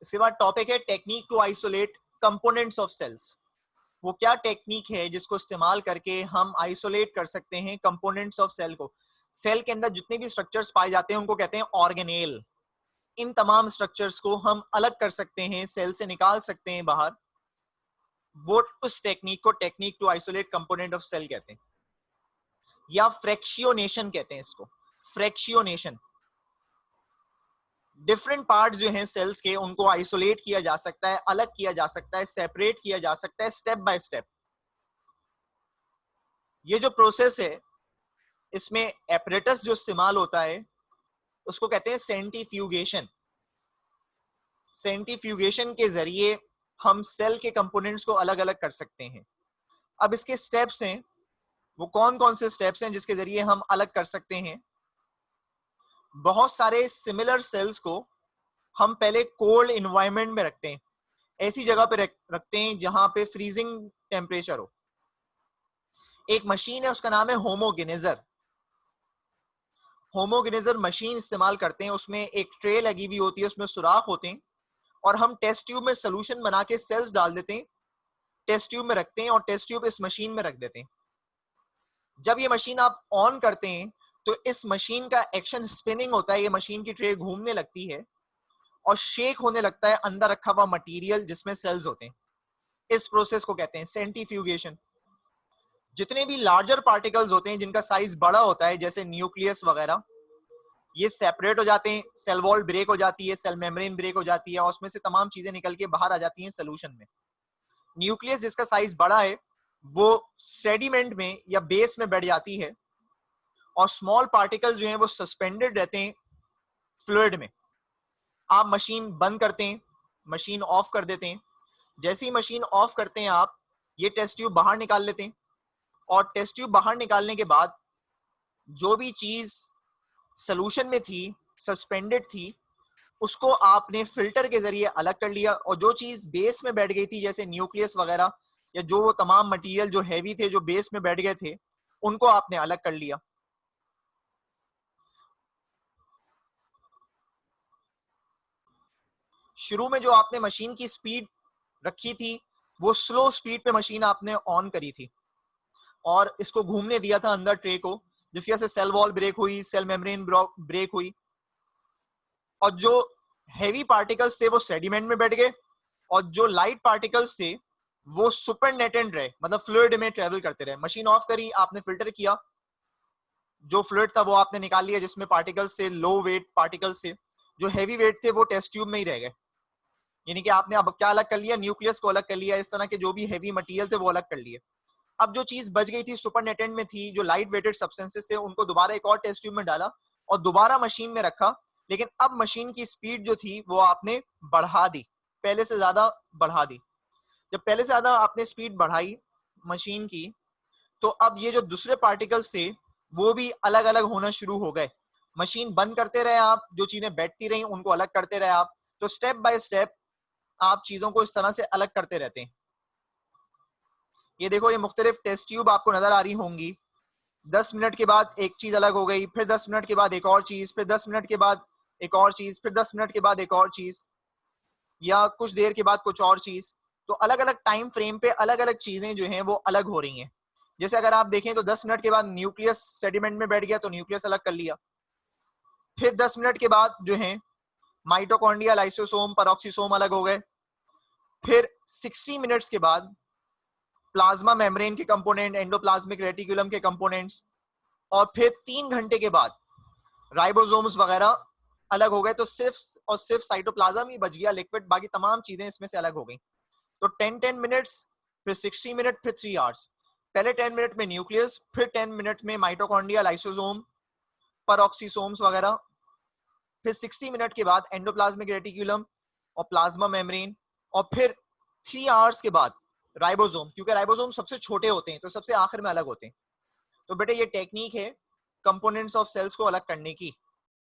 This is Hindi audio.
इसके बाद टॉपिक है technique to isolate components of cells. वो क्या टेक्निक है जिसको इस्तेमाल करके हम आइसोलेट कर सकते हैं कंपोनेंट्स ऑफ सेल को। सेल के अंदर जितने भी स्ट्रक्चर्स पाए जाते हैं उनको कहते हैं ऑर्गेनेल। इन तमाम स्ट्रक्चर्स को हम अलग कर सकते हैं, सेल से निकाल सकते हैं बाहर। वो उस टेक्निक को technique to isolate component of cell कहते हैं, या फ्रैक्शियोनेशन कहते हैं इसको। फ्रैक्शियोनेशन, डिफरेंट पार्ट्स जो हैं सेल्स के उनको आइसोलेट किया जा सकता है, अलग किया जा सकता है, सेपरेट किया जा सकता है स्टेप बाय स्टेप। ये जो प्रोसेस है इसमें एपरेटस जो इस्तेमाल होता है उसको कहते हैं सेंट्रीफ्यूगेशन। सेंट्रीफ्यूगेशन के जरिए हम सेल के कंपोनेंट्स को अलग अलग कर सकते हैं। अब इसके स्टेप्स हैं, वो कौन कौन से स्टेप्स हैं जिसके जरिए हम अलग कर सकते हैं। बहुत सारे सिमिलर सेल्स को हम पहले कोल्ड इन्वायरमेंट में रखते हैं, ऐसी जगह पे रखते हैं जहां पे फ्रीजिंग टेम्परेचर हो। एक मशीन है उसका नाम है होमोजेनाइजर। होमोजेनाइजर मशीन इस्तेमाल करते हैं, उसमें एक ट्रे लगी हुई होती है, उसमें सुराख होते हैं और हम टेस्ट ट्यूब में सोल्यूशन बना के सेल्स डाल देते हैं, टेस्ट ट्यूब में रखते हैं और टेस्ट ट्यूब इस मशीन में रख देते हैं। जब ये मशीन आप ऑन करते हैं तो इस मशीन का एक्शन स्पिनिंग होता है, ये मशीन की ट्रे घूमने लगती है और शेक होने लगता है अंदर रखा हुआ मटेरियल जिसमें सेल्स होते हैं। इस प्रोसेस को कहते हैं सेंट्रीफ्यूगेशन। जितने भी लार्जर पार्टिकल्स होते हैं जिनका साइज बड़ा होता है जैसे न्यूक्लियस वगैरह, ये सेपरेट हो जाते हैं, सेल वॉल ब्रेक हो जाती है, सेल मेम्ब्रेन ब्रेक हो जाती है और उसमें से तमाम चीजें निकल के बाहर आ जाती हैं सोल्यूशन में। न्यूक्लियस जिसका साइज बड़ा है वो सेडिमेंट में या बेस में बैठ जाती है और स्मॉल पार्टिकल जो हैं वो सस्पेंडेड रहते हैं फ्लूइड में। आप मशीन बंद करते हैं, मशीन ऑफ कर देते हैं, जैसे ही मशीन ऑफ करते हैं आप ये टेस्ट ट्यूब बाहर निकाल लेते हैं और टेस्ट ट्यूब बाहर निकालने के बाद जो भी चीज सोल्यूशन में थी, सस्पेंडेड थी, उसको आपने फिल्टर के जरिए अलग कर लिया और जो चीज बेस में बैठ गई थी जैसे न्यूक्लियस वगैरह या जो वो तमाम मटेरियल जो हैवी थे जो बेस में बैठ गए थे उनको आपने अलग कर लिया। शुरू में जो आपने मशीन की स्पीड रखी थी वो स्लो स्पीड पे मशीन आपने ऑन करी थी और इसको घूमने दिया था अंदर ट्रे को, जिसकी वजह से सेल वॉल ब्रेक हुई, सेल मेम्ब्रेन ब्रेक हुई और जो हैवी पार्टिकल्स थे वो सेडिमेंट में बैठ गए और जो लाइट पार्टिकल्स थे वो सुपरनेटेंट रहे, मतलब फ्लूइड में ट्रेवल करते रहे। मशीन ऑफ करी, आपने फिल्टर किया, जो फ्लूइड था वो आपने निकाल लिया जिसमें पार्टिकल्स थे, लो वेट पार्टिकल्स थे, जो हैवी वेट थे वो टेस्ट ट्यूब में ही रह गए। यानी कि आपने अब क्या अलग कर लिया, न्यूक्लियस को अलग कर लिया, इस तरह के जो भी हैवी मटेरियल थे वो अलग कर लिए। अब जो चीज बच गई थी सुपरनेटेंट में थी, जो लाइट वेटेड सब्सटेंसेस थे उनको दोबारा एक और टेस्ट ट्यूब में डाला और दोबारा मशीन में रखा, लेकिन अब मशीन की स्पीड जो थी वो आपने बढ़ा दी, पहले से ज्यादा बढ़ा दी। जब पहले से ज्यादा आपने स्पीड बढ़ाई मशीन की तो अब ये जो दूसरे पार्टिकल्स थे वो भी अलग अलग होना शुरू हो गए। मशीन बंद करते रहे आप, जो चीजें बैठती रही उनको अलग करते रहे आप, तो स्टेप बाय स्टेप आप चीजों को इस तरह से अलग करते रहते हैं। ये देखो, ये मुख्तलिफ टेस्ट ट्यूब आपको नजर आ रही होंगी। 10 मिनट के बाद एक चीज अलग हो गई, फिर 10 मिनट के बाद एक और चीज, फिर 10 मिनट के बाद एक और चीज, फिर 10 मिनट के बाद एक और चीज, या कुछ देर के बाद कुछ और चीज। तो अलग अलग टाइम फ्रेम पे अलग अलग चीजें जो हैं वो अलग हो रही हैं। जैसे अगर आप देखें तो 10 मिनट के बाद न्यूक्लियस सेडिमेंट में बैठ गया तो न्यूक्लियस अलग कर लिया। फिर 10 मिनट के बाद जो है माइटोकॉन्ड्रिया, लाइसोसोम, पेरोक्सिसोम अलग हो गए। फिर 60 मिनट्स के बाद प्लाज्मा मेम्ब्रेन के कंपोनेंट, एंडोप्लाज्मिक रेटिकुलम के कंपोनेंट्स, और फिर 3 घंटे के बाद राइबोसोम्स वगैरह अलग हो गए। तो सिर्फ और सिर्फ साइटोप्लाज्म ही बच गया लिक्विड, बाकी तमाम चीजें इसमें से अलग हो गई। तो 10 मिनट्स, फिर 60 मिनट, फिर 3 आवर्स। पहले 10 मिनट में न्यूक्लियस, फिर 10 मिनट में माइटोकॉन्ड्रिया, लाइसोसोम, पेरोक्सिसोम्स वगैरह, फिर 60 मिनट के बाद एंडोप्लाज्मिक रेटिकुलम और प्लाज्मा मेम्ब्रेन, और फिर 3 आवर्स के बाद राइबोसोम, क्योंकि राइबोसोम सबसे छोटे होते हैं तो सबसे आखिर में अलग होते हैं। तो बेटे ये टेक्निक है कंपोनेंट्स ऑफ सेल्स को अलग करने की।